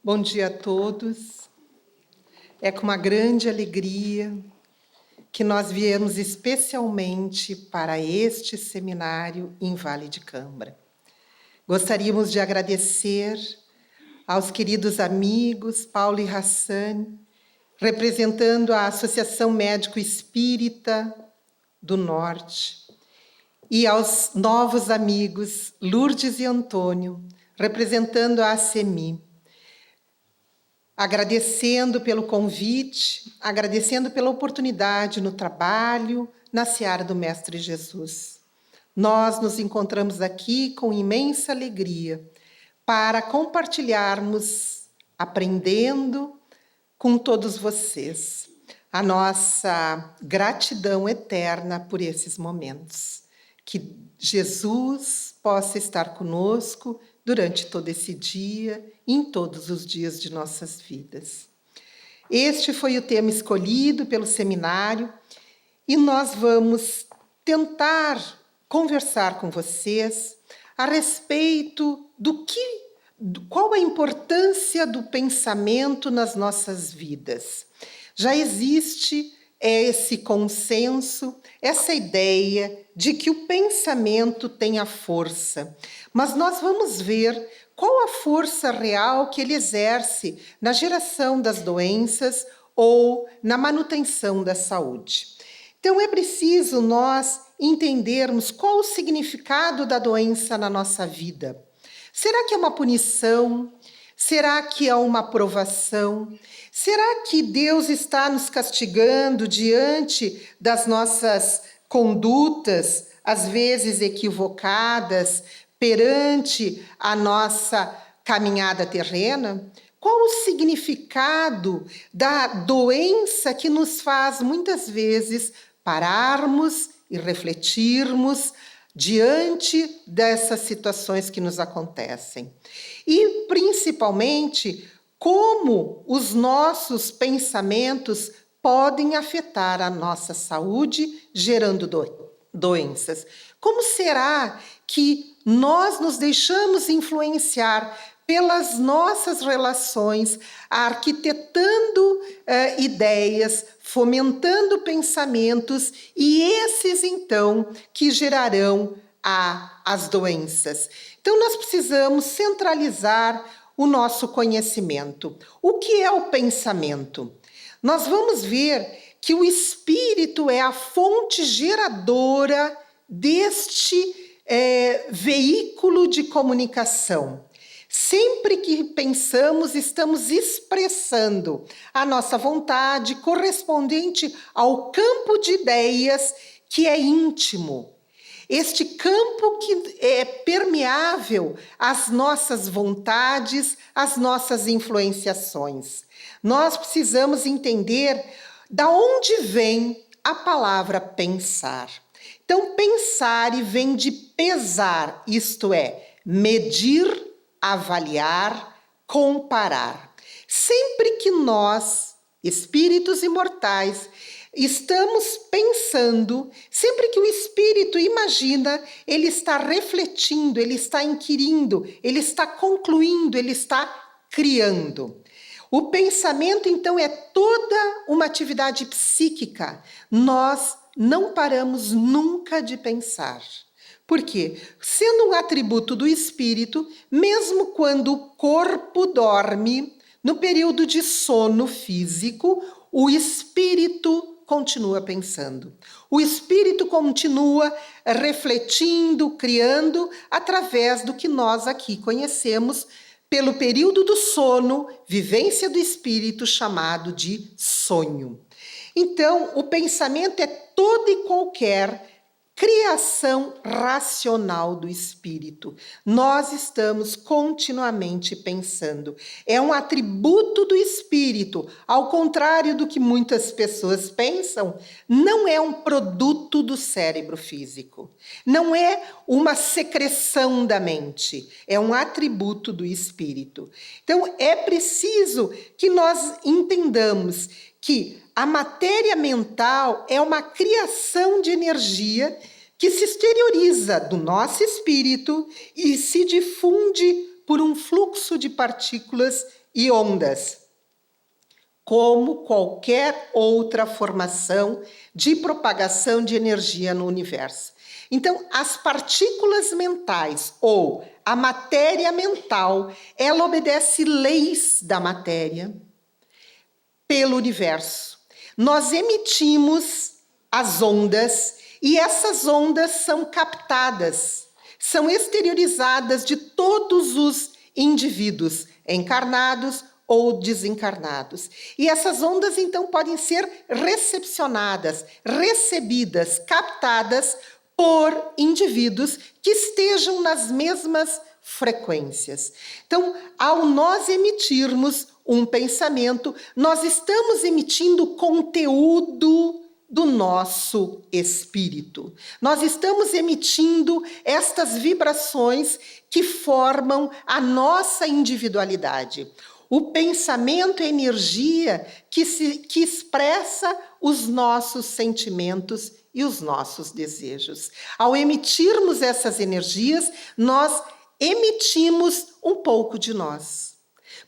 Bom dia a todos. É com uma grande alegria que nós viemos especialmente para este seminário em Vale de Cambra. Gostaríamos de agradecer aos queridos amigos Paulo e Hassani, representando a Associação Médico Espírita do Norte, e aos novos amigos Lourdes e Antônio, representando a ACEMI, agradecendo pelo convite, agradecendo pela oportunidade no trabalho, na seara do Mestre Jesus. Nós nos encontramos aqui com imensa alegria para compartilharmos, aprendendo com todos vocês, a nossa gratidão eterna por esses momentos. Que Jesus possa estar conosco durante todo esse dia e em todos os dias de nossas vidas. Este foi o tema escolhido pelo seminário e nós vamos tentar conversar com vocês a respeito qual a importância do pensamento nas nossas vidas. Já existe esse consenso, essa ideia de que o pensamento tem a força, mas nós vamos ver qual a força real que ele exerce na geração das doenças ou na manutenção da saúde. Então, é preciso nós entendermos qual o significado da doença na nossa vida. Será que é uma punição? Será que é uma provação? Será que Deus está nos castigando diante das nossas condutas, às vezes equivocadas, perante a nossa caminhada terrena? Qual o significado da doença que nos faz, muitas vezes, pararmos e refletirmos diante dessas situações que nos acontecem? E, principalmente, como os nossos pensamentos podem afetar a nossa saúde, gerando doenças. Como será que nós nos deixamos influenciar pelas nossas relações, arquitetando ideias, fomentando pensamentos, e esses, então, que gerarão as doenças? Então, nós precisamos centralizar o nosso conhecimento. O que é o pensamento? Nós vamos ver que o espírito é a fonte geradora deste veículo de comunicação. Sempre que pensamos, estamos expressando a nossa vontade correspondente ao campo de ideias que é íntimo. Este campo que é permeável às nossas vontades, às nossas influenciações. Nós precisamos entender da onde vem a palavra pensar. Então, pensar vem de pesar, isto é, medir, avaliar, comparar. Sempre que nós, espíritos imortais, estamos pensando, sempre que o espírito imagina, ele está refletindo, ele está inquirindo, ele está concluindo, ele está criando. O pensamento, então, é toda uma atividade psíquica. Nós não paramos nunca de pensar. Por quê? Sendo um atributo do espírito, mesmo quando o corpo dorme, no período de sono físico, o espírito continua pensando. O espírito continua refletindo, criando, através do que nós aqui conhecemos pelo período do sono, vivência do espírito, chamado de sonho. Então, o pensamento é toda e qualquer criação racional do espírito. Nós estamos continuamente pensando. É um atributo do espírito, ao contrário do que muitas pessoas pensam, não é um produto do cérebro físico. Não é uma secreção da mente, é um atributo do espírito. Então, é preciso que nós entendamos que a matéria mental é uma criação de energia que se exterioriza do nosso espírito e se difunde por um fluxo de partículas e ondas, como qualquer outra formação de propagação de energia no universo. Então, as partículas mentais ou a matéria mental, ela obedece leis da matéria pelo universo. Nós emitimos as ondas e essas ondas são captadas, são exteriorizadas de todos os indivíduos, encarnados ou desencarnados. E essas ondas, então, podem ser recepcionadas, recebidas, captadas por indivíduos que estejam nas mesmas frequências. Então, ao nós emitirmos um pensamento, nós estamos emitindo conteúdo do nosso espírito. Nós estamos emitindo estas vibrações que formam a nossa individualidade. O pensamento é energia que expressa os nossos sentimentos e os nossos desejos. Ao emitirmos essas energias, nós emitimos um pouco de nós.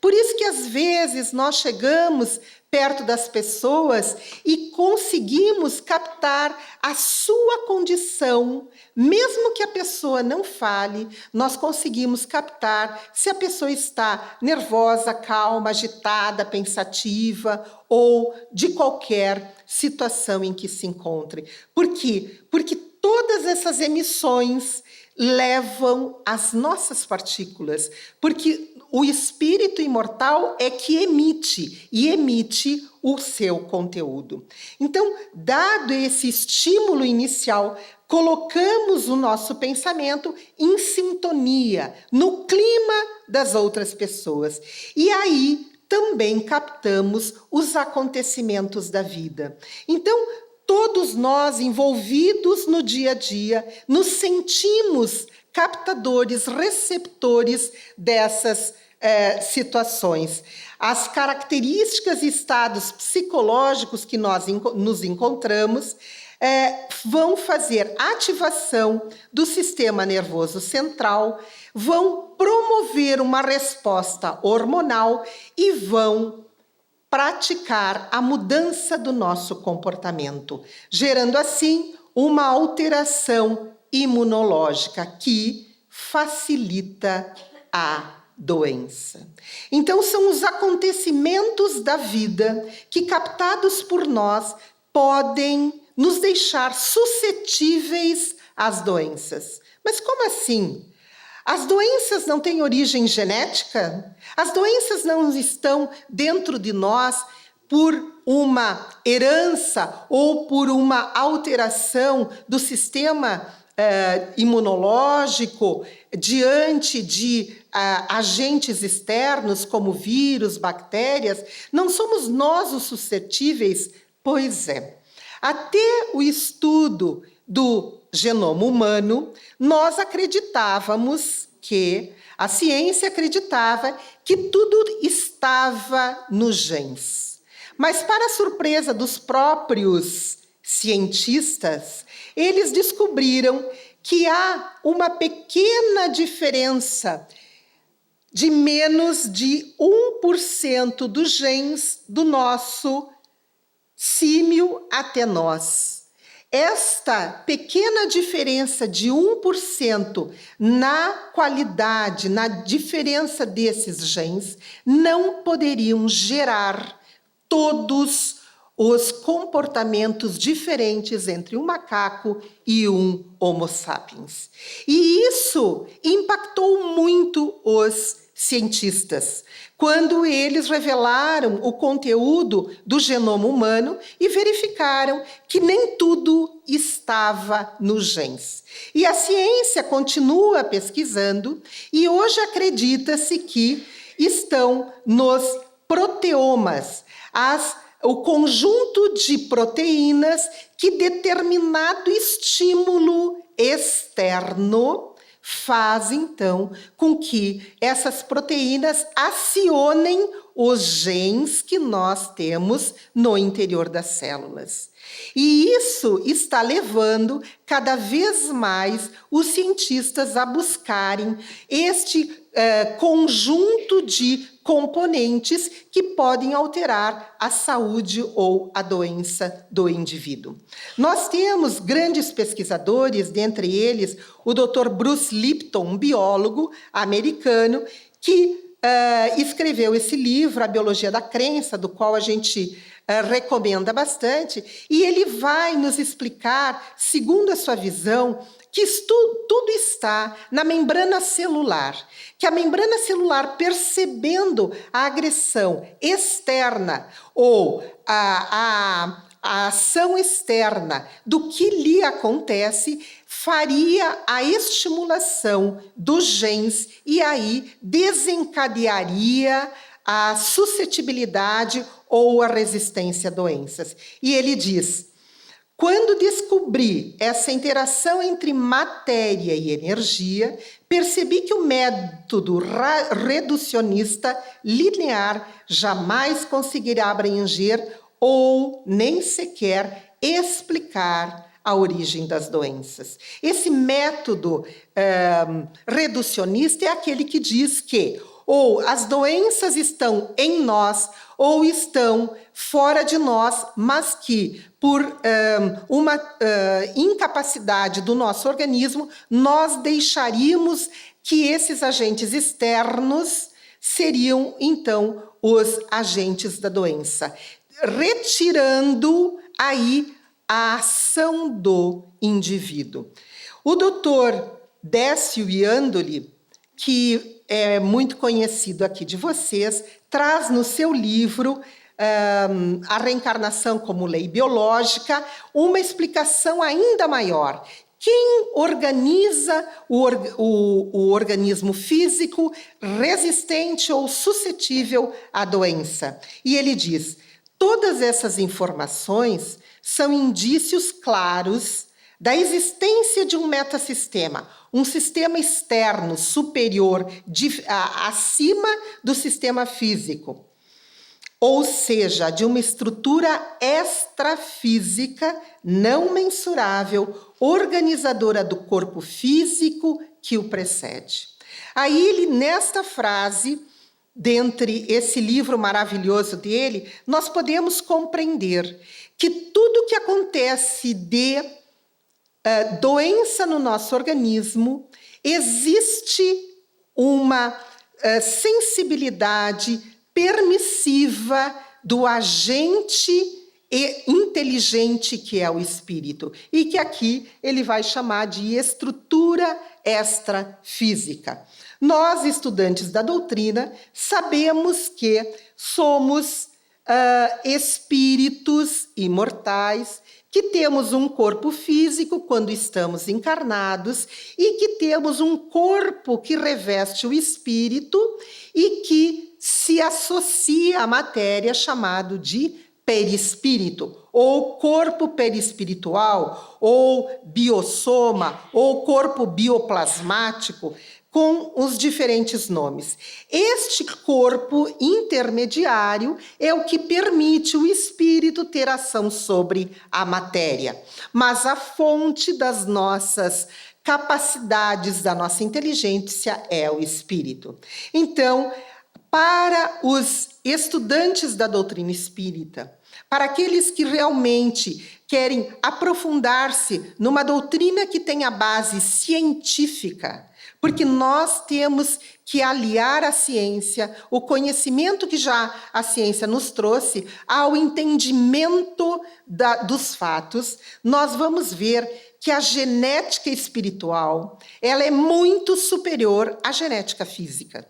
Por isso que às vezes nós chegamos perto das pessoas e conseguimos captar a sua condição, mesmo que a pessoa não fale, nós conseguimos captar se a pessoa está nervosa, calma, agitada, pensativa ou de qualquer situação em que se encontre. Por quê? Porque todas essas emissões levam as nossas partículas, porque o espírito imortal é que emite, e emite o seu conteúdo. Então, dado esse estímulo inicial, colocamos o nosso pensamento em sintonia, no clima das outras pessoas. E aí também captamos os acontecimentos da vida. Então, todos nós envolvidos no dia a dia, nos sentimos captadores, receptores dessas situações. As características e estados psicológicos que nós nos encontramos vão fazer ativação do sistema nervoso central, vão promover uma resposta hormonal e vão praticar a mudança do nosso comportamento, gerando assim uma alteração imunológica que facilita a doença. Então, são os acontecimentos da vida que, captados por nós, podem nos deixar suscetíveis às doenças. Mas como assim? As doenças não têm origem genética? As doenças não estão dentro de nós por uma herança ou por uma alteração do sistema imunológico diante de agentes externos como vírus, bactérias? Não somos nós os suscetíveis? Pois é. Até o estudo do genoma humano, nós acreditávamos que, a ciência acreditava que tudo estava nos genes. Mas, para a surpresa dos próprios cientistas, eles descobriram que há uma pequena diferença de menos de 1% dos genes do nosso símio até nós. Esta pequena diferença de 1% na qualidade, na diferença desses genes, não poderiam gerar todos os comportamentos diferentes entre um macaco e um Homo sapiens. E isso impactou muito os cientistas, quando eles revelaram o conteúdo do genoma humano e verificaram que nem tudo estava nos genes. E a ciência continua pesquisando e hoje acredita-se que estão nos proteomas, o conjunto de proteínas que determinado estímulo externo faz, então, com que essas proteínas acionem os genes que nós temos no interior das células. E isso está levando cada vez mais os cientistas a buscarem este conjunto de componentes que podem alterar a saúde ou a doença do indivíduo. Nós temos grandes pesquisadores, dentre eles o Dr. Bruce Lipton, um biólogo americano, que escreveu esse livro, A Biologia da Crença, do qual a gente recomenda bastante, e ele vai nos explicar, segundo a sua visão, que tudo está na membrana celular, que a membrana celular, percebendo a agressão externa ou a ação externa do que lhe acontece, faria a estimulação dos genes e aí desencadearia a suscetibilidade ou a resistência a doenças. E ele diz: quando descobri essa interação entre matéria e energia, percebi que o método reducionista linear jamais conseguirá abranger ou nem sequer explicar a origem das doenças. Esse método reducionista é aquele que diz que ou as doenças estão em nós ou estão fora de nós, mas que por uma incapacidade do nosso organismo, nós deixaríamos que esses agentes externos seriam, então, os agentes da doença, retirando aí a ação do indivíduo. O doutor Décio Iandoli, que é muito conhecido aqui de vocês, traz no seu livro A Reencarnação como Lei Biológica uma explicação ainda maior. Quem organiza o organismo físico resistente ou suscetível à doença? E ele diz: todas essas informações são indícios claros da existência de um metasistema, um sistema externo superior, acima do sistema físico, ou seja, de uma estrutura extrafísica não mensurável, organizadora do corpo físico que o precede. Aí ele, nesta frase, dentre esse livro maravilhoso dele, nós podemos compreender que tudo que acontece de doença no nosso organismo, existe uma sensibilidade permissiva do agente inteligente que é o espírito, e que aqui ele vai chamar de estrutura extrafísica. Nós, estudantes da doutrina, sabemos que somos espíritos imortais, que temos um corpo físico quando estamos encarnados e que temos um corpo que reveste o espírito e que se associa à matéria, chamado de perispírito, ou corpo perispiritual, ou biossoma, ou corpo bioplasmático, com os diferentes nomes. Este corpo intermediário é o que permite o espírito ter ação sobre a matéria. Mas a fonte das nossas capacidades, da nossa inteligência, é o espírito. Então, para os estudantes da doutrina espírita, para aqueles que realmente querem aprofundar-se numa doutrina que tenha base científica, porque nós temos que aliar a ciência, o conhecimento que já a ciência nos trouxe, ao entendimento dos fatos, nós vamos ver que a genética espiritual, ela é muito superior à genética física.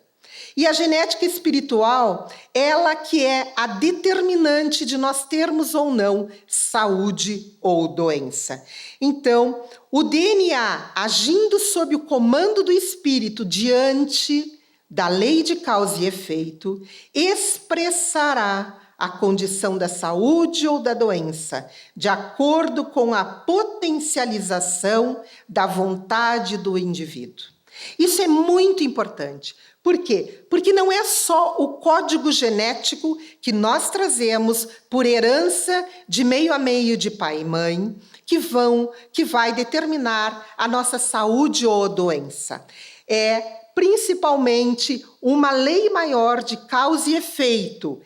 E a genética espiritual, ela que é a determinante de nós termos ou não saúde ou doença. Então, o DNA, agindo sob o comando do espírito diante da lei de causa e efeito, expressará a condição da saúde ou da doença, de acordo com a potencialização da vontade do indivíduo. Isso é muito importante. Por quê? Porque não é só o código genético que nós trazemos por herança de meio a meio de pai e mãe que vai determinar a nossa saúde ou doença. É principalmente uma lei maior de causa e efeito,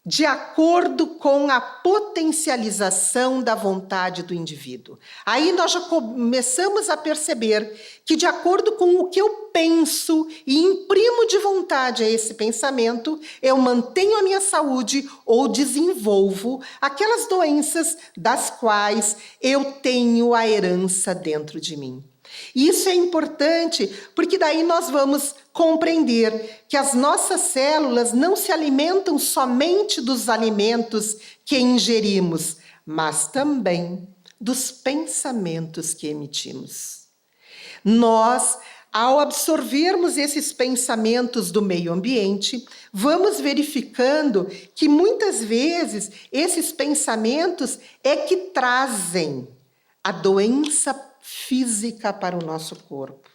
de acordo com a potencialização da vontade do indivíduo. Aí nós já começamos a perceber que, de acordo com o que eu penso e imprimo de vontade a esse pensamento, eu mantenho a minha saúde ou desenvolvo aquelas doenças das quais eu tenho a herança dentro de mim. Isso é importante porque daí nós vamos compreender que as nossas células não se alimentam somente dos alimentos que ingerimos, mas também dos pensamentos que emitimos. Nós, ao absorvermos esses pensamentos do meio ambiente, vamos verificando que muitas vezes esses pensamentos é que trazem a doença física para o nosso corpo.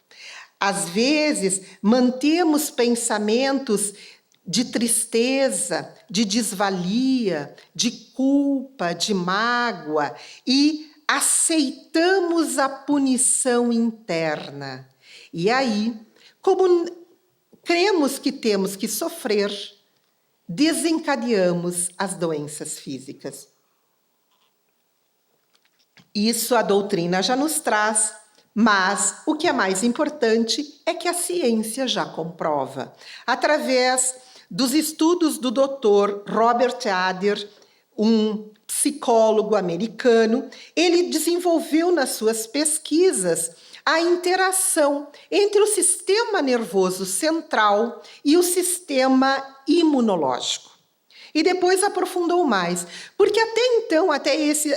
Às vezes, mantemos pensamentos de tristeza, de desvalia, de culpa, de mágoa e aceitamos a punição interna. E aí, como cremos que temos que sofrer, desencadeamos as doenças físicas. Isso a doutrina já nos traz, mas o que é mais importante é que a ciência já comprova. Através dos estudos do Dr. Robert Adler, um psicólogo americano, ele desenvolveu nas suas pesquisas a interação entre o sistema nervoso central e o sistema imunológico. E depois aprofundou mais, porque até então,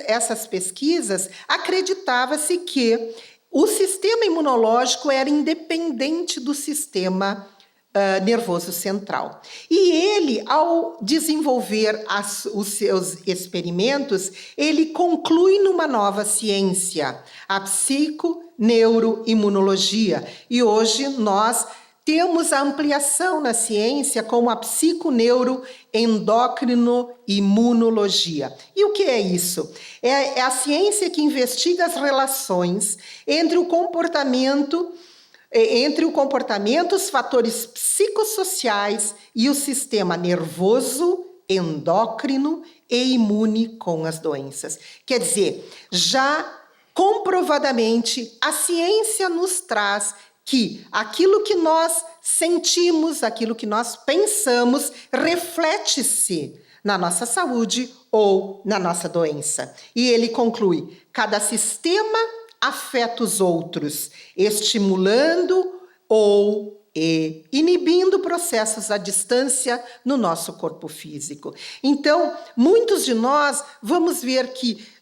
essas pesquisas, acreditava-se que o sistema imunológico era independente do sistema nervoso central. E ele, ao desenvolver os seus experimentos, ele conclui numa nova ciência, a psiconeuroimunologia. E hoje nós temos a ampliação na ciência como a psiconeuroendocrinoimunologia. E o que é isso? É a ciência que investiga as relações entre o comportamento, os fatores psicossociais e o sistema nervoso, endócrino e imune com as doenças. Quer dizer, já comprovadamente a ciência nos traz que aquilo que nós sentimos, aquilo que nós pensamos, reflete-se na nossa saúde ou na nossa doença. E ele conclui: cada sistema afeta os outros, estimulando ou inibindo processos à distância no nosso corpo físico. Então, muitos de nós vamos ver que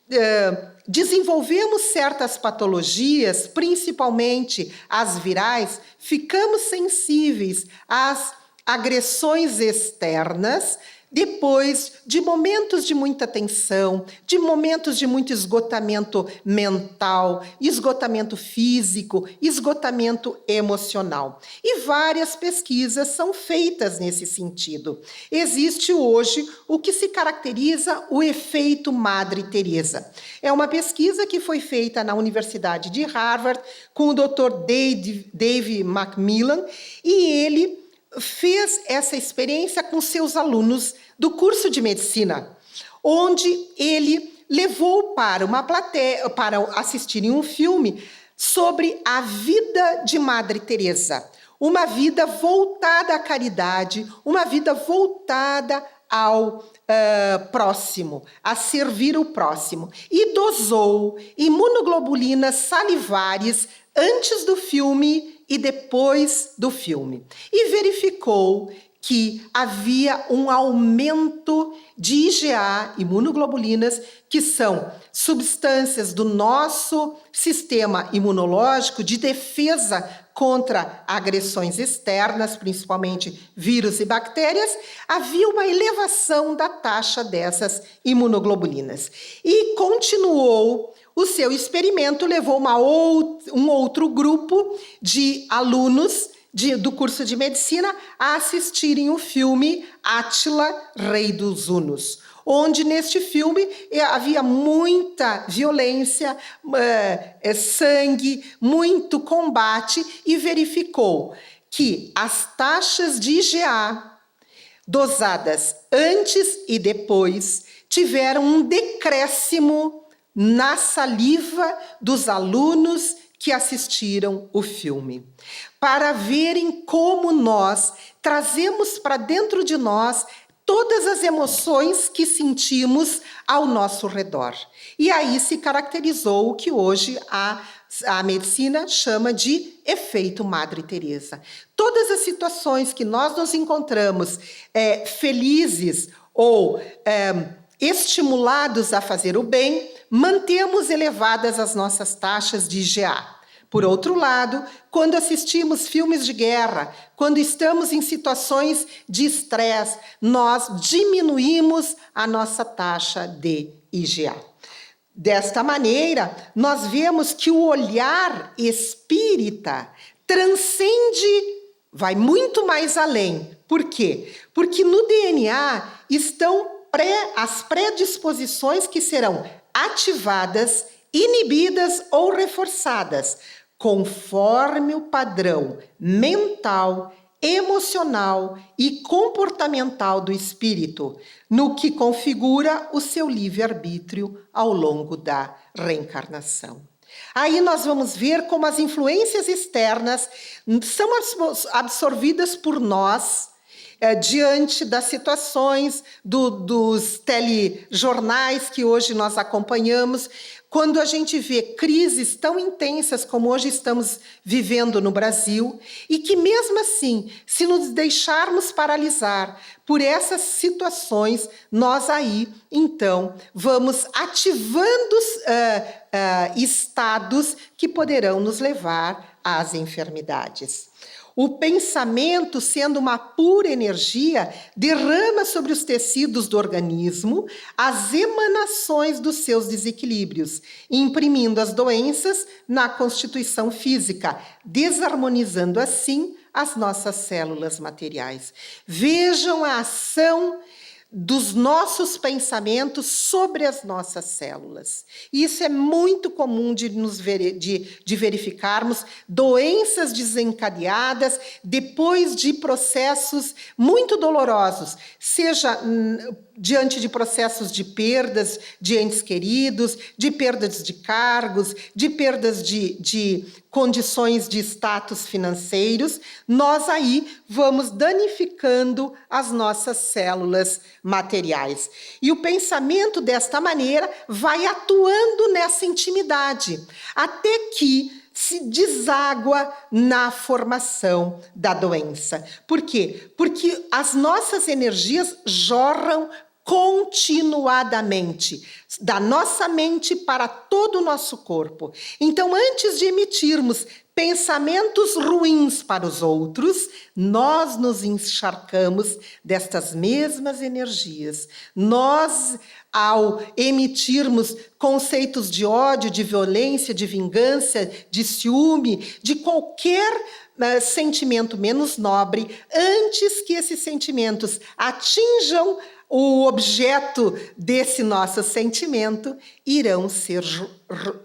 desenvolvemos certas patologias, principalmente as virais, ficamos sensíveis às agressões externas depois de momentos de muita tensão, de momentos de muito esgotamento mental, esgotamento físico, esgotamento emocional. E várias pesquisas são feitas nesse sentido. Existe hoje o que se caracteriza o efeito Madre Teresa. É uma pesquisa que foi feita na Universidade de Harvard com o Dr. Dave McMillan, e ele fez essa experiência com seus alunos do curso de medicina, onde ele levou para uma plateia, para assistirem um filme sobre a vida de Madre Teresa, uma vida voltada à caridade, uma vida voltada ao próximo, a servir o próximo, e dosou imunoglobulinas salivares antes do filme e depois do filme, e verificou que havia um aumento de IgA, imunoglobulinas, que são substâncias do nosso sistema imunológico de defesa contra agressões externas, principalmente vírus e bactérias. Havia uma elevação da taxa dessas imunoglobulinas. E continuou o seu experimento, levou um outro grupo de alunos do curso de medicina a assistirem o filme Átila, Rei dos Hunos, onde neste filme havia muita violência, sangue, muito combate, e verificou que as taxas de IgA, dosadas antes e depois, tiveram um decréscimo na saliva dos alunos que assistiram o filme, para verem como nós trazemos para dentro de nós todas as emoções que sentimos ao nosso redor. E aí se caracterizou o que hoje a medicina chama de efeito Madre Teresa. Todas as situações que nós nos encontramos felizes ou estimulados a fazer o bem, mantemos elevadas as nossas taxas de IgA. Por outro lado, quando assistimos filmes de guerra, quando estamos em situações de estresse, nós diminuímos a nossa taxa de IgA. Desta maneira, nós vemos que o olhar espírita transcende, vai muito mais além. Por quê? Porque no DNA estão as predisposições que serão ativadas, inibidas ou reforçadas, conforme o padrão mental, emocional e comportamental do espírito, no que configura o seu livre-arbítrio ao longo da reencarnação. Aí nós vamos ver como as influências externas são absorvidas por nós diante das situações dos telejornais que hoje nós acompanhamos, quando a gente vê crises tão intensas como hoje estamos vivendo no Brasil, e que mesmo assim, se nos deixarmos paralisar por essas situações, nós aí, então, vamos ativando estados que poderão nos levar às enfermidades. O pensamento, sendo uma pura energia, derrama sobre os tecidos do organismo as emanações dos seus desequilíbrios, imprimindo as doenças na constituição física, desarmonizando assim as nossas células materiais. Vejam a ação dos nossos pensamentos sobre as nossas células. Isso é muito comum de verificarmos doenças desencadeadas depois de processos muito dolorosos, seja diante de processos de perdas de entes queridos, de perdas de cargos, de perdas de condições de status financeiros, nós aí vamos danificando as nossas células materiais. E o pensamento, desta maneira, vai atuando nessa intimidade, até que se deságua na formação da doença. Por quê? Porque as nossas energias jorram continuadamente, da nossa mente para todo o nosso corpo. Então, antes de emitirmos pensamentos ruins para os outros, nós nos encharcamos destas mesmas energias. Nós, ao emitirmos conceitos de ódio, de violência, de vingança, de ciúme, de qualquer sentimento menos nobre, antes que esses sentimentos atinjam o objeto desse nosso sentimento, irão ser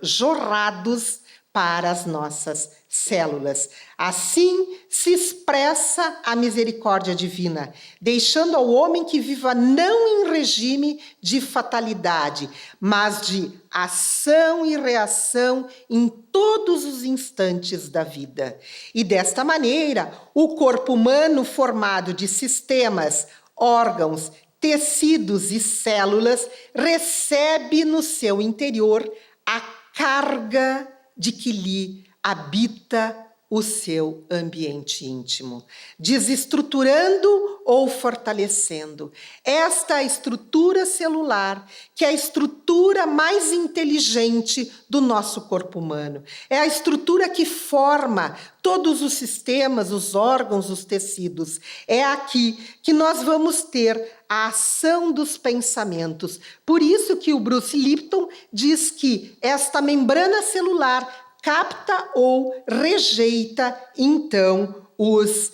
jorrados para as nossas células. Assim se expressa a misericórdia divina, deixando ao homem que viva não em regime de fatalidade, mas de ação e reação em todos os instantes da vida. E desta maneira, o corpo humano, formado de sistemas, órgãos, tecidos e células, recebe no seu interior a carga de que lhe habita o seu ambiente íntimo, desestruturando ou fortalecendo esta estrutura celular, que é a estrutura mais inteligente do nosso corpo humano. É a estrutura que forma todos os sistemas, os órgãos, os tecidos. É aqui que nós vamos ter a ação dos pensamentos. Por isso que o Bruce Lipton diz que esta membrana celular capta ou rejeita, então, os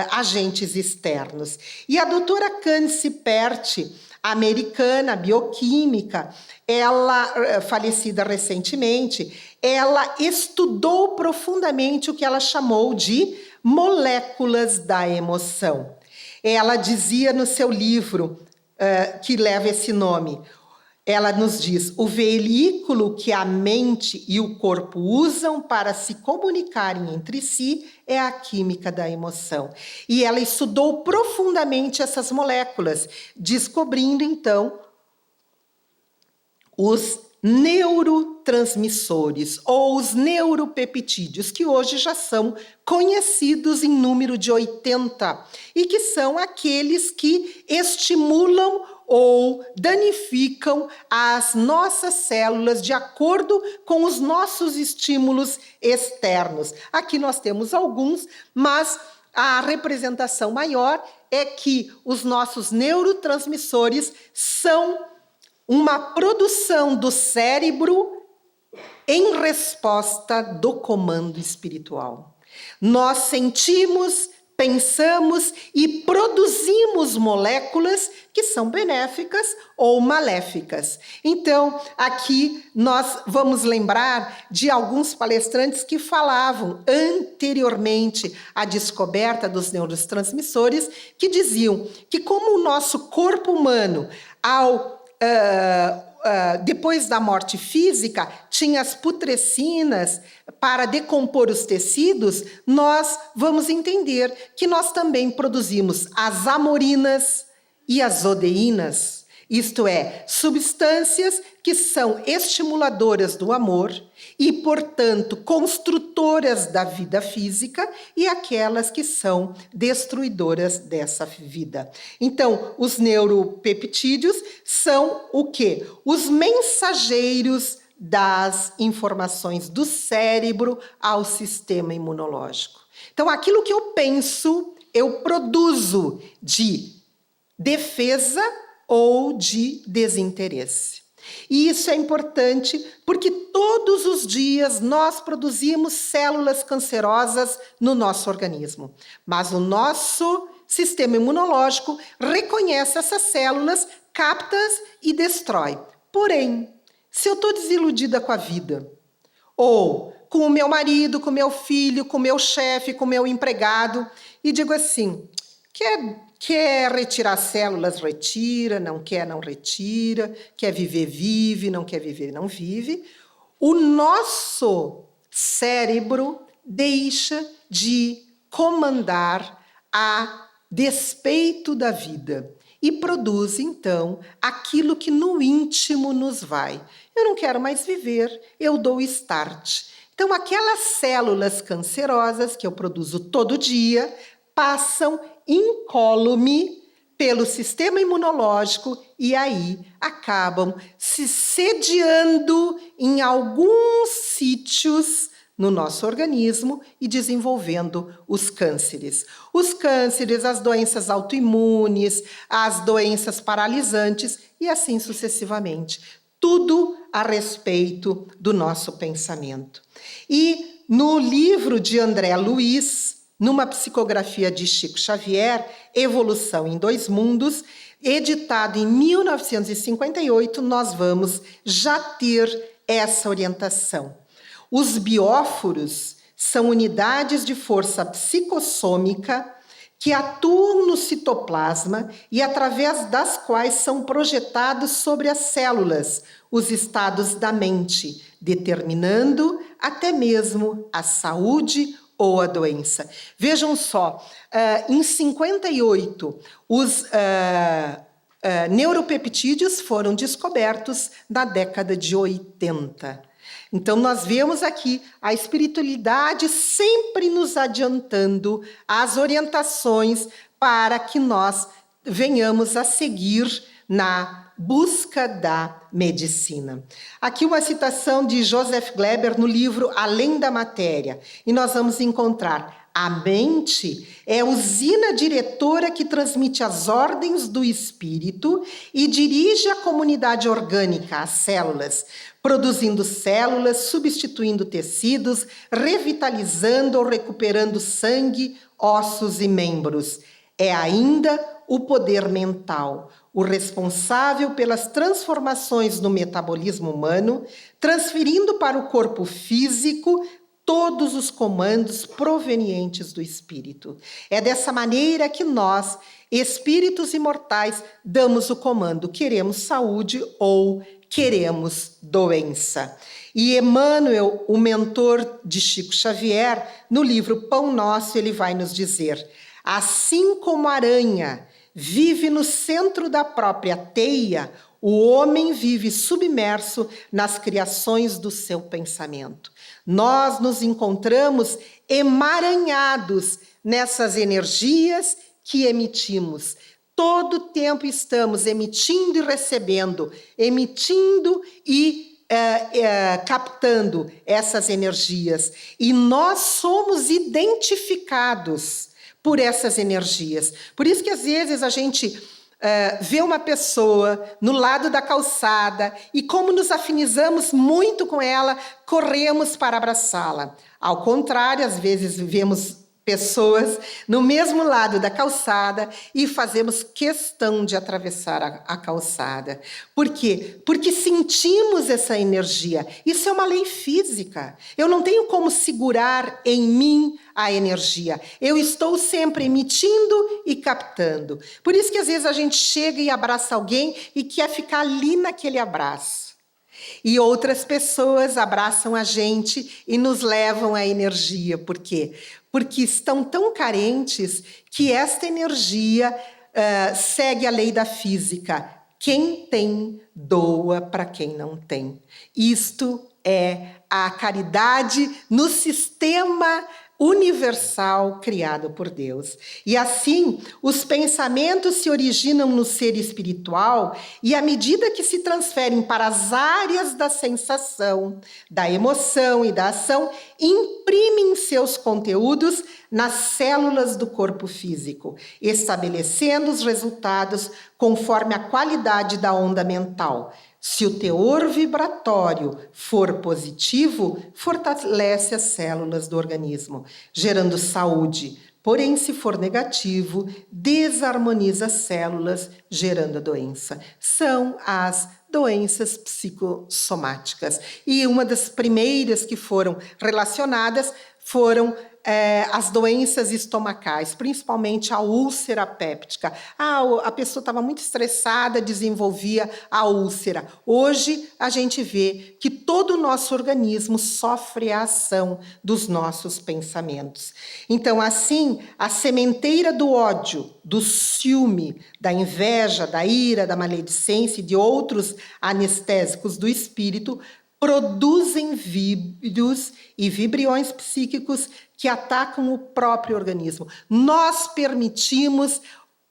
agentes externos. E a doutora Candice Pert, americana, bioquímica, ela, falecida recentemente, ela estudou profundamente o que ela chamou de moléculas da emoção. Ela dizia no seu livro, que leva esse nome, ela nos diz: o veículo que a mente e o corpo usam para se comunicarem entre si é a química da emoção. E ela estudou profundamente essas moléculas, descobrindo, então, os neurotransmissores ou os neuropeptídeos, que hoje já são conhecidos em número de 80, e que são aqueles que estimulam ou danificam as nossas células de acordo com os nossos estímulos externos. Aqui nós temos alguns, mas a representação maior é que os nossos neurotransmissores são uma produção do cérebro em resposta do comando espiritual. Nós sentimos, pensamos e produzimos moléculas que são benéficas ou maléficas. Então, aqui nós vamos lembrar de alguns palestrantes que falavam anteriormente à descoberta dos neurotransmissores, que diziam que como o nosso corpo humano, depois da morte física, tinha as putrecinas para decompor os tecidos, nós vamos entender que nós também produzimos as amorinas e as odeínas, isto é, substâncias que são estimuladoras do amor e, portanto, construtoras da vida física, e aquelas que são destruidoras dessa vida. Então, os neuropeptídeos são o quê? Os mensageiros das informações do cérebro ao sistema imunológico. Então, aquilo que eu penso, eu produzo de defesa ou de desinteresse. E isso é importante porque todos os dias nós produzimos células cancerosas no nosso organismo. Mas o nosso sistema imunológico reconhece essas células, capta-as e destrói. Porém, se eu estou desiludida com a vida, ou com o meu marido, com o meu filho, com o meu chefe, com o meu empregado, e digo assim: quer retirar células, retira, não quer, não retira, quer viver, vive, não quer viver, não vive. O nosso cérebro deixa de comandar a despeito da vida e produz, então, aquilo que no íntimo nos vai. Eu não quero mais viver, eu dou start. Então, aquelas células cancerosas que eu produzo todo dia passam incólume pelo sistema imunológico e aí acabam se sediando em alguns sítios no nosso organismo e desenvolvendo os cânceres. Os cânceres, as doenças autoimunes, as doenças paralisantes e assim sucessivamente. Tudo a respeito do nosso pensamento. E no livro de André Luiz, numa psicografia de Chico Xavier, Evolução em Dois Mundos, editado em 1958, nós vamos já ter essa orientação. Os bióforos são unidades de força psicossômica que atuam no citoplasma e através das quais são projetados sobre as células os estados da mente, determinando até mesmo a saúde ou a doença. Vejam só, em 58, os neuropeptídeos foram descobertos na década de 80. Então, nós vemos aqui a espiritualidade sempre nos adiantando as orientações para que nós venhamos a seguir na busca da medicina. Aqui uma citação de Joseph Gleber no livro Além da Matéria. E nós vamos encontrar: a mente é a usina diretora que transmite as ordens do espírito e dirige a comunidade orgânica, as células, produzindo células, substituindo tecidos, revitalizando ou recuperando sangue, ossos e membros. É ainda o poder mental, o responsável pelas transformações no metabolismo humano, transferindo para o corpo físico todos os comandos provenientes do Espírito. É dessa maneira que nós, espíritos imortais, damos o comando: queremos saúde ou queremos doença. E Emmanuel, o mentor de Chico Xavier, no livro Pão Nosso, ele vai nos dizer: assim como a aranha vive no centro da própria teia, o homem vive submerso nas criações do seu pensamento. Nós nos encontramos emaranhados nessas energias que emitimos. Todo tempo estamos emitindo e recebendo, emitindo e captando essas energias. E nós somos identificados por essas energias. Por isso que às vezes a gente vê uma pessoa no lado da calçada e, como nos afinizamos muito com ela, corremos para abraçá-la. Ao contrário, às vezes vemos pessoas no mesmo lado da calçada e fazemos questão de atravessar a calçada. Por quê? Porque sentimos essa energia. Isso é uma lei física. Eu não tenho como segurar em mim a energia. Eu estou sempre emitindo e captando. Por isso que às vezes a gente chega e abraça alguém e quer ficar ali naquele abraço. E outras pessoas abraçam a gente e nos levam a energia. Por quê? Porque estão tão carentes que esta energia segue a lei da física. Quem tem, doa para quem não tem. Isto é a caridade no sistema universal criado por Deus. E assim, os pensamentos se originam no ser espiritual e, à medida que se transferem para as áreas da sensação, da emoção e da ação, imprimem seus conteúdos nas células do corpo físico, estabelecendo os resultados conforme a qualidade da onda mental. Se o teor vibratório for positivo, fortalece as células do organismo, gerando saúde. Porém, se for negativo, desarmoniza as células, gerando a doença. São as doenças psicossomáticas. E uma das primeiras que foram relacionadas foram as doenças estomacais, principalmente a úlcera péptica. A pessoa estava muito estressada, desenvolvia a úlcera. Hoje, a gente vê que todo o nosso organismo sofre a ação dos nossos pensamentos. Então, assim, a sementeira do ódio, do ciúme, da inveja, da ira, da maledicência e de outros anestésicos do espírito produzem vírus e vibriões psíquicos que atacam o próprio organismo. Nós permitimos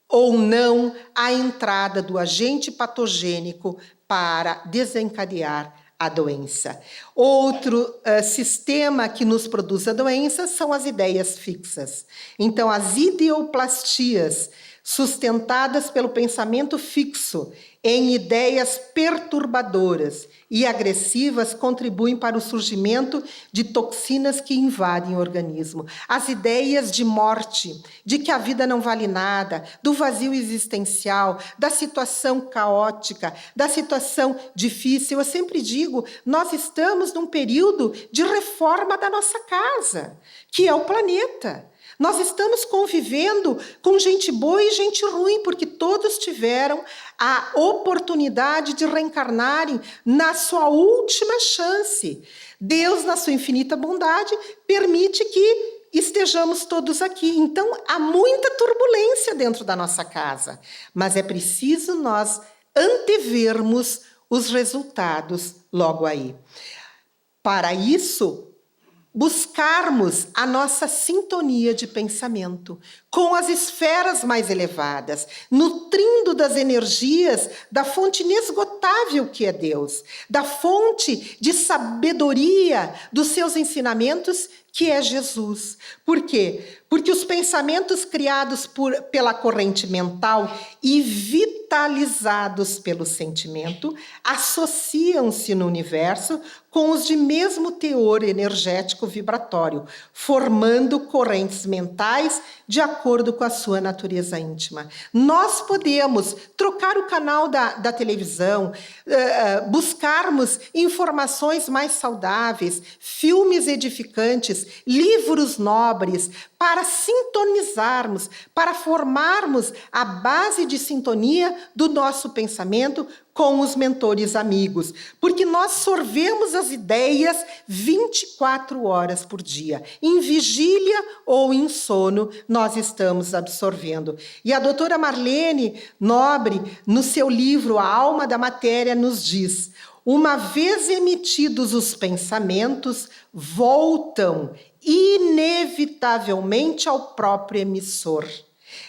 ou não a entrada do agente patogênico para desencadear a doença. Outro sistema que nos produz a doença são as ideias fixas. Então, as ideoplastias, sustentadas pelo pensamento fixo em ideias perturbadoras e agressivas, contribuem para o surgimento de toxinas que invadem o organismo. As ideias de morte, de que a vida não vale nada, do vazio existencial, da situação caótica, da situação difícil. Eu sempre digo, nós estamos num período de reforma da nossa casa, que é o planeta. Nós estamos convivendo com gente boa e gente ruim, porque todos tiveram a oportunidade de reencarnarem na sua última chance. Deus, na sua infinita bondade, permite que estejamos todos aqui. Então, há muita turbulência dentro da nossa casa, mas é preciso nós antevermos os resultados logo aí. Para isso, buscarmos a nossa sintonia de pensamento com as esferas mais elevadas, nutrindo das energias da fonte inesgotável que é Deus, da fonte de sabedoria dos seus ensinamentos que é Jesus. Por quê? Porque os pensamentos criados pela corrente mental e vitalizados pelo sentimento associam-se no universo com os de mesmo teor energético vibratório, formando correntes mentais de acordo com a sua natureza íntima. Nós podemos trocar o canal da televisão, buscarmos informações mais saudáveis, filmes edificantes, livros nobres, para sintonizarmos, para formarmos a base de sintonia do nosso pensamento com os mentores amigos, porque nós sorvemos as ideias 24 horas por dia. Em vigília ou em sono, nós estamos absorvendo. E a doutora Marlene Nobre, no seu livro A Alma da Matéria, nos diz: uma vez emitidos os pensamentos, voltam inevitavelmente ao próprio emissor,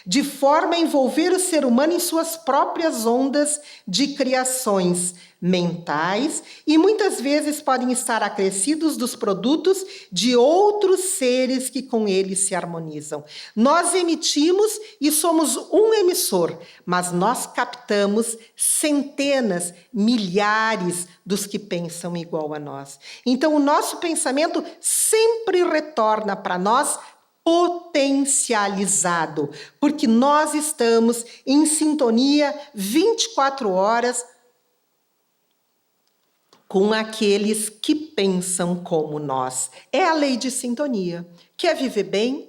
de forma a envolver o ser humano em suas próprias ondas de criações mentais e muitas vezes podem estar acrescidos dos produtos de outros seres que com eles se harmonizam. Nós emitimos e somos um emissor, mas nós captamos centenas, milhares dos que pensam igual a nós. Então, o nosso pensamento sempre retorna para nós potencializado, porque nós estamos em sintonia 24 horas com aqueles que pensam como nós. É a lei de sintonia. Quer viver bem?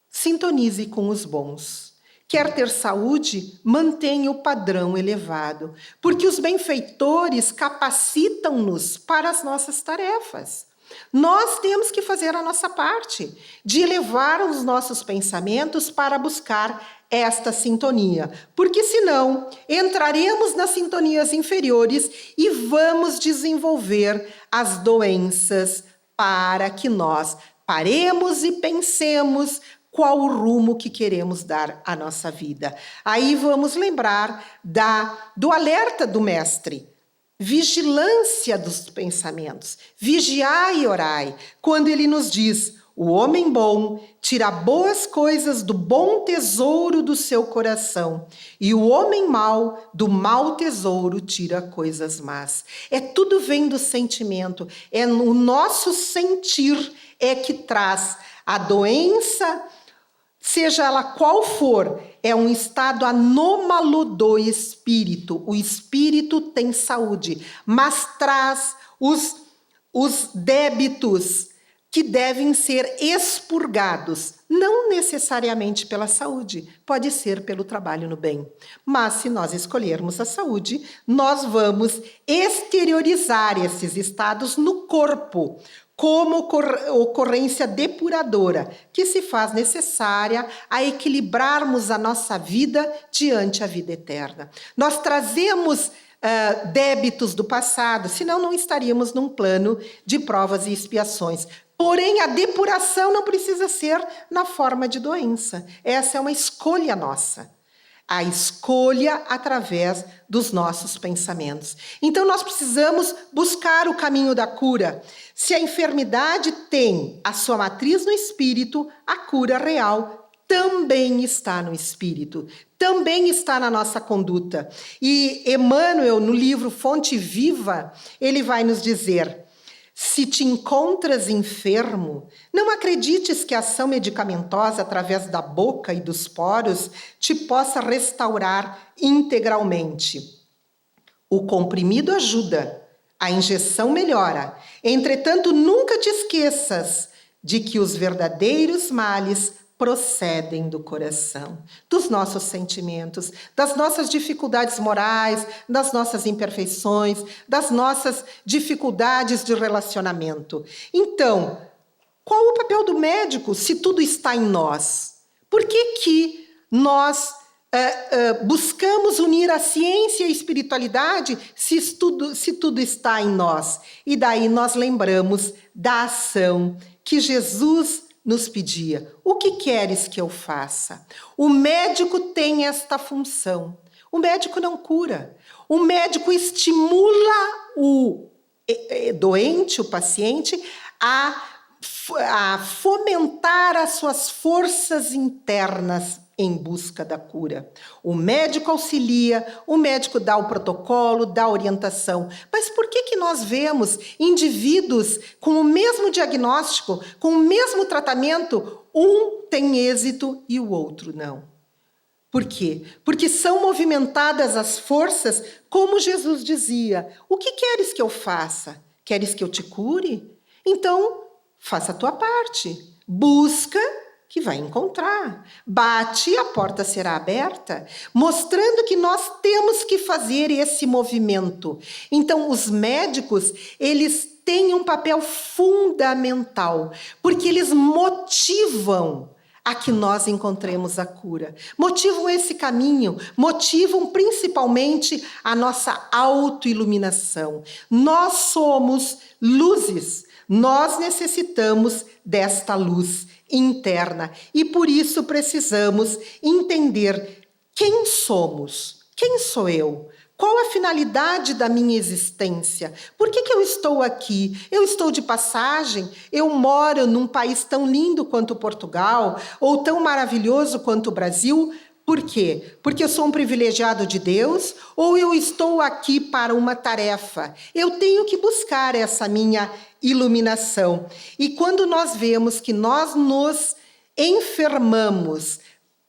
Sintonize com os bons. Quer ter saúde? Mantenha o padrão elevado, porque os benfeitores capacitam-nos para as nossas tarefas. Nós temos que fazer a nossa parte, de elevar os nossos pensamentos para buscar esta sintonia, porque senão entraremos nas sintonias inferiores e vamos desenvolver as doenças para que nós paremos e pensemos qual o rumo que queremos dar à nossa vida. Aí vamos lembrar do alerta do mestre. Vigilância dos pensamentos, vigiai e orai, quando ele nos diz: o homem bom tira boas coisas do bom tesouro do seu coração, e o homem mau do mau tesouro tira coisas más. Tudo vem do sentimento, o nosso sentir é que traz a doença, seja ela qual for, é um estado anômalo do espírito. O espírito tem saúde, mas traz os débitos que devem ser expurgados, não necessariamente pela saúde, pode ser pelo trabalho no bem. Mas se nós escolhermos a saúde, nós vamos exteriorizar esses estados no corpo, como ocorrência depuradora, que se faz necessária a equilibrarmos a nossa vida diante a vida eterna. Nós trazemos débitos do passado, senão não estaríamos num plano de provas e expiações. Porém, a depuração não precisa ser na forma de doença. Essa é uma escolha nossa. A escolha através dos nossos pensamentos. Então, nós precisamos buscar o caminho da cura. Se a enfermidade tem a sua matriz no espírito, a cura real também está no espírito, também está na nossa conduta. E Emmanuel, no livro Fonte Viva, ele vai nos dizer: se te encontras enfermo, não acredites que a ação medicamentosa através da boca e dos poros te possa restaurar integralmente. O comprimido ajuda, a injeção melhora. Entretanto, nunca te esqueças de que os verdadeiros males procedem do coração, dos nossos sentimentos, das nossas dificuldades morais, das nossas imperfeições, das nossas dificuldades de relacionamento. Então, qual o papel do médico se tudo está em nós? Por que nós buscamos unir a ciência e a espiritualidade se tudo está em nós? E daí nós lembramos da ação que Jesus nos pedia: o que queres que eu faça? O médico tem esta função. O médico não cura. O médico estimula o doente, o paciente, a a fomentar as suas forças internas em busca da cura. O médico auxilia, o médico dá o protocolo, dá a orientação. Mas por que nós vemos indivíduos com o mesmo diagnóstico, com o mesmo tratamento, um tem êxito e o outro não? Por quê? Porque são movimentadas as forças, como Jesus dizia: o que queres que eu faça? Queres que eu te cure? Então, faça a tua parte. Busca, que vai encontrar. Bate, a porta será aberta. Mostrando que nós temos que fazer esse movimento. Então, os médicos, eles têm um papel fundamental, porque eles motivam a que nós encontremos a cura. Motivam esse caminho, motivam principalmente a nossa autoiluminação. Nós somos luzes, nós necessitamos desta luz interna e por isso precisamos entender quem somos, quem sou eu? Qual a finalidade da minha existência? Por que eu estou aqui? Eu estou de passagem? Eu moro num país tão lindo quanto Portugal ou tão maravilhoso quanto o Brasil? Por quê? Porque eu sou um privilegiado de Deus ou eu estou aqui para uma tarefa? Eu tenho que buscar essa minha iluminação. E quando nós vemos que nós nos enfermamos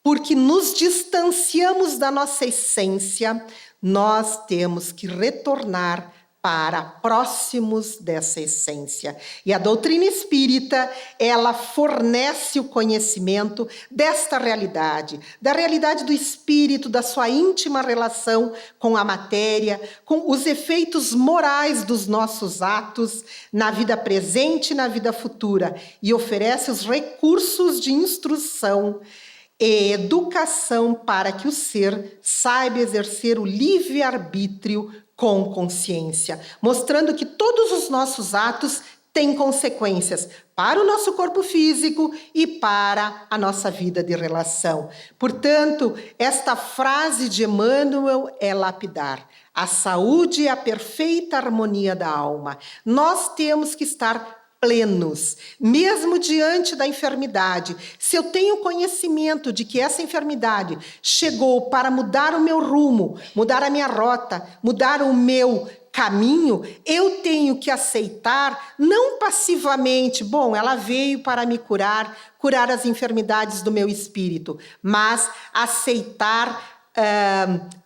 porque nos distanciamos da nossa essência, nós temos que retornar para próximos dessa essência. E a doutrina espírita, ela fornece o conhecimento desta realidade, da realidade do espírito, da sua íntima relação com a matéria, com os efeitos morais dos nossos atos na vida presente e na vida futura, e oferece os recursos de instrução e educação para que o ser saiba exercer o livre-arbítrio com consciência, mostrando que todos os nossos atos têm consequências para o nosso corpo físico e para a nossa vida de relação. Portanto, esta frase de Emmanuel é lapidar. A saúde é a perfeita harmonia da alma. Nós temos que estar plenos, mesmo diante da enfermidade. Se eu tenho conhecimento de que essa enfermidade chegou para mudar o meu rumo, mudar a minha rota, mudar o meu caminho, eu tenho que aceitar, não passivamente, bom, ela veio para me curar as enfermidades do meu espírito, mas aceitar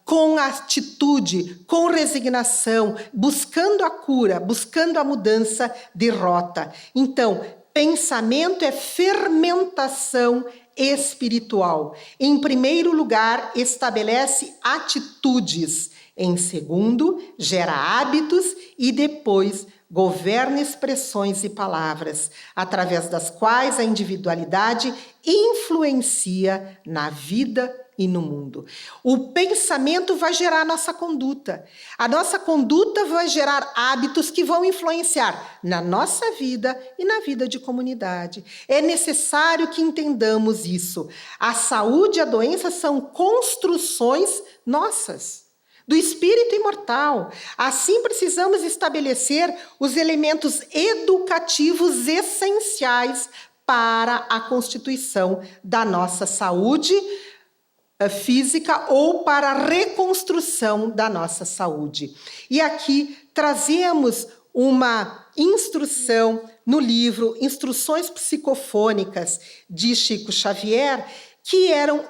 com atitude, com resignação, buscando a cura, buscando a mudança de rota. Então, pensamento é fermentação espiritual. Em primeiro lugar, estabelece atitudes. Em segundo, gera hábitos e depois governa expressões e palavras, através das quais a individualidade influencia na vida e no mundo. O pensamento vai gerar a nossa conduta. A nossa conduta vai gerar hábitos que vão influenciar na nossa vida e na vida de comunidade. É necessário que entendamos isso. A saúde e a doença são construções nossas, do espírito imortal. Assim, precisamos estabelecer os elementos educativos essenciais para a constituição da nossa saúde física ou para a reconstrução da nossa saúde. E aqui trazemos uma instrução no livro Instruções Psicofônicas de Chico Xavier, que eram,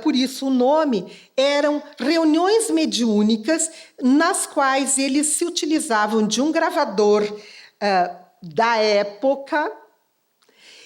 por isso o nome, eram reuniões mediúnicas nas quais eles se utilizavam de um gravador da época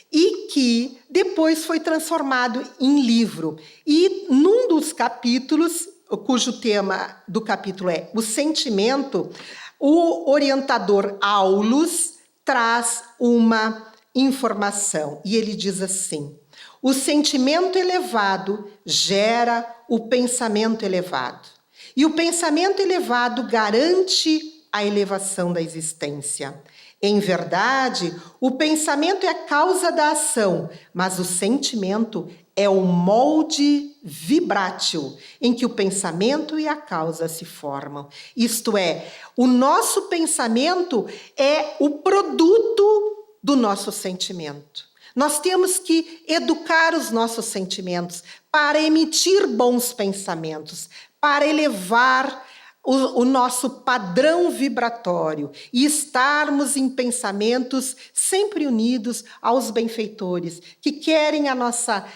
e que depois foi transformado em livro. E num dos capítulos, cujo tema do capítulo é o sentimento, o orientador Aulus traz uma informação e ele diz assim: o sentimento elevado gera o pensamento elevado. E o pensamento elevado garante a elevação da existência. Em verdade, o pensamento é a causa da ação, mas o sentimento é o molde vibrátil em que o pensamento e a causa se formam. Isto é, o nosso pensamento é o produto do nosso sentimento. Nós temos que educar os nossos sentimentos para emitir bons pensamentos, para elevar o nosso padrão vibratório e estarmos em pensamentos sempre unidos aos benfeitores, que querem a nossa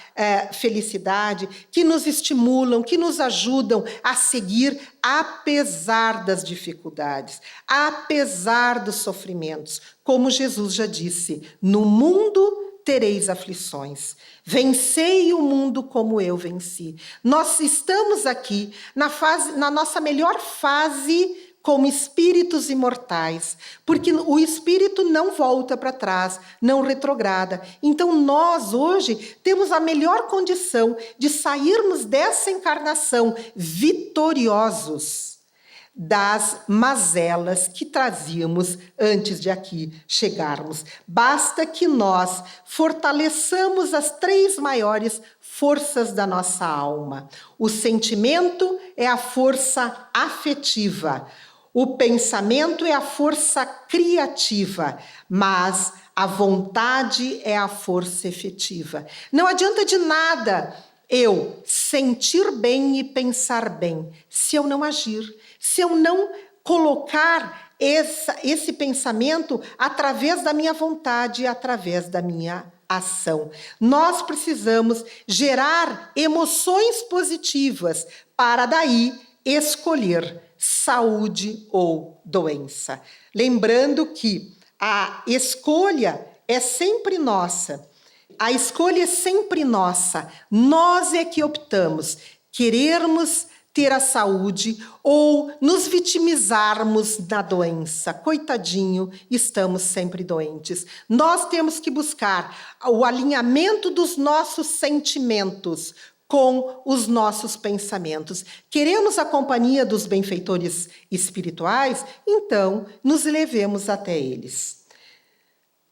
felicidade, que nos estimulam, que nos ajudam a seguir apesar das dificuldades, apesar dos sofrimentos. Como Jesus já disse, no mundo tereis aflições. Vencei o mundo como eu venci. Nós estamos aqui na nossa melhor fase como espíritos imortais, porque o espírito não volta para trás, não retrograda. Então nós hoje temos a melhor condição de sairmos dessa encarnação vitoriosos das mazelas que trazíamos antes de aqui chegarmos. Basta que nós fortaleçamos as 3 maiores forças da nossa alma. O sentimento é a força afetiva, o pensamento é a força criativa, mas a vontade é a força efetiva. Não adianta de nada eu sentir bem e pensar bem se eu não agir, se eu não colocar esse pensamento através da minha vontade, através da minha ação. Nós precisamos gerar emoções positivas para daí escolher saúde ou doença. Lembrando que a escolha é sempre nossa. A escolha é sempre nossa. Nós é que optamos querermos ter a saúde ou nos vitimizarmos da doença. Coitadinho, estamos sempre doentes. Nós temos que buscar o alinhamento dos nossos sentimentos com os nossos pensamentos. Queremos a companhia dos benfeitores espirituais? Então, nos levemos até eles.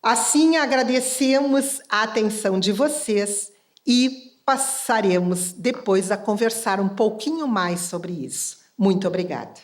Assim, agradecemos a atenção de vocês e passaremos depois a conversar um pouquinho mais sobre isso. Muito obrigada.